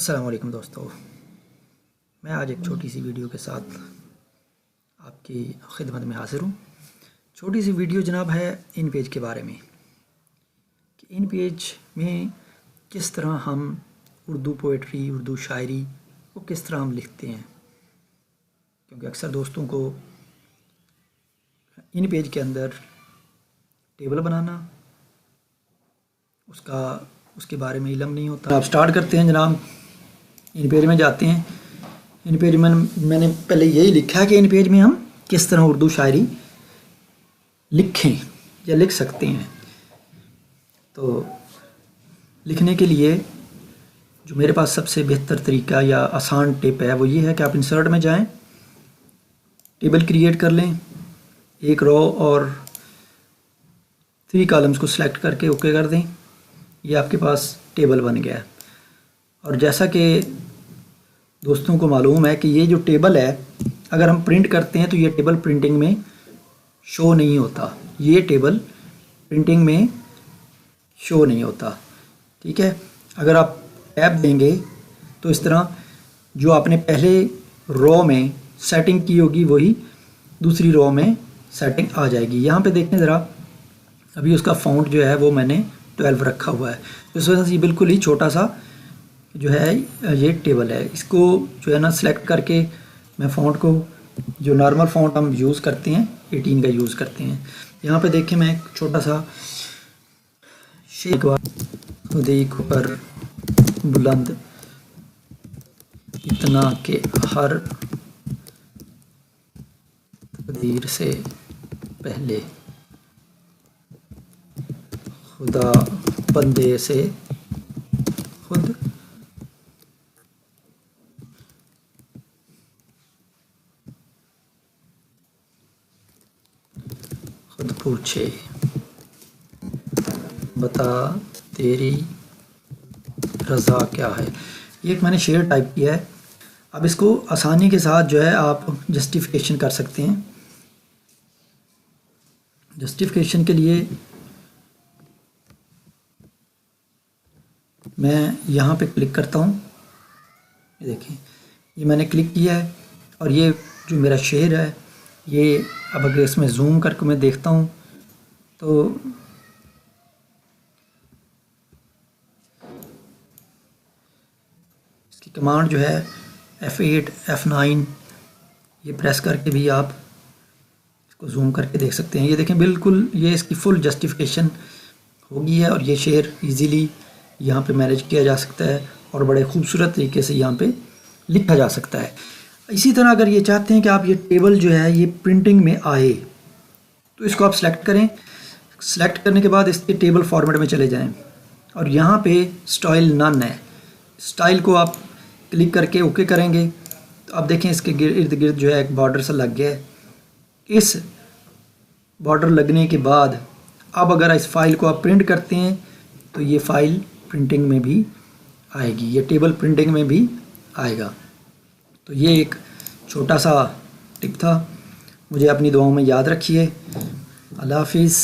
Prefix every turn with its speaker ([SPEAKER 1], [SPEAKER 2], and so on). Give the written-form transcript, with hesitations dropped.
[SPEAKER 1] अस्सलाम वालेकुम दोस्तों, मैं आज एक छोटी सी वीडियो के साथ आपकी खिदमत में हाज़िर हूँ। छोटी सी वीडियो जनाब है इन पेज के बारे में कि इन पेज में किस तरह हम उर्दू पोइट्री, उर्दू शायरी को किस तरह हम लिखते हैं, क्योंकि अक्सर दोस्तों को इन पेज के अंदर टेबल बनाना उसके बारे में इल्म नहीं होता। आप स्टार्ट करते हैं जनाब, इन पेज में जाते हैं। इन पेज में मैंने पहले यही लिखा है कि इन पेज में हम किस तरह उर्दू शायरी लिखें या लिख सकते हैं। तो लिखने के लिए जो मेरे पास सबसे बेहतर तरीका या आसान टिप है वो ये है कि आप इंसर्ट में जाएं, टेबल क्रिएट कर लें, एक रो और 3 कॉलम्स को सिलेक्ट करके ओके कर दें। ये आपके पास टेबल बन गया है। और जैसा कि दोस्तों को मालूम है कि ये जो टेबल है, अगर हम प्रिंट करते हैं तो ये टेबल प्रिंटिंग में शो नहीं होता। ये टेबल प्रिंटिंग में शो नहीं होता, ठीक है। अगर आप टैब देंगे तो इस तरह जो आपने पहले रो में सेटिंग की होगी वही दूसरी रो में सेटिंग आ जाएगी। यहाँ पे देखें ज़रा, अभी उसका फ़ॉन्ट जो है वो मैंने 12 रखा हुआ है। इस वजह से ये बिल्कुल ही छोटा सा जो है ये टेबल है। इसको जो है ना सिलेक्ट करके मैं फ़ॉन्ट को, जो नॉर्मल फ़ॉन्ट हम यूज़ करते हैं 18 का यूज़ करते हैं। यहाँ पे देखें मैं एक छोटा सा शेख खुदेक पर बुलंद इतना के हर तकदीर से पहले खुदा बंदे से खुद पूछे, बता तेरी रज़ा क्या है। ये एक मैंने शेर टाइप किया है। अब इसको आसानी के साथ जो है आप जस्टिफिकेशन कर सकते हैं। जस्टिफिकेशन के लिए मैं यहाँ पे क्लिक करता हूँ। ये देखें, ये मैंने क्लिक किया है और ये जो मेरा शेर है ये, अब अगर इसमें जूम करके मैं देखता हूँ तो इसकी कमांड जो है F8 F9 ये प्रेस करके भी आप इसको जूम करके देख सकते हैं। ये देखें, बिल्कुल ये इसकी फुल जस्टिफिकेशन हो गई है और ये शेर इजीली यहाँ पे मैनेज किया जा सकता है और बड़े खूबसूरत तरीके से यहाँ पे लिखा जा सकता है। इसी तरह अगर ये चाहते हैं कि आप ये टेबल जो है ये प्रिंटिंग में आए तो इसको आप सेलेक्ट करें। सेलेक्ट करने के बाद इसके टेबल फॉर्मेट में चले जाएं और यहाँ पे स्टाइल नन है, स्टाइल को आप क्लिक करके ओके करेंगे तो आप देखें इसके इर्द गिर्द जो है एक बॉर्डर सा लग गया है। इस बॉर्डर लगने के बाद अब अगर इस फाइल को आप प्रिंट करते हैं तो ये फाइल प्रिंटिंग में भी आएगी, ये टेबल प्रिंटिंग में भी आएगा। तो ये एक छोटा सा टिप था, मुझे अपनी दुआओं में याद रखिए। अल्लाह हाफिज़।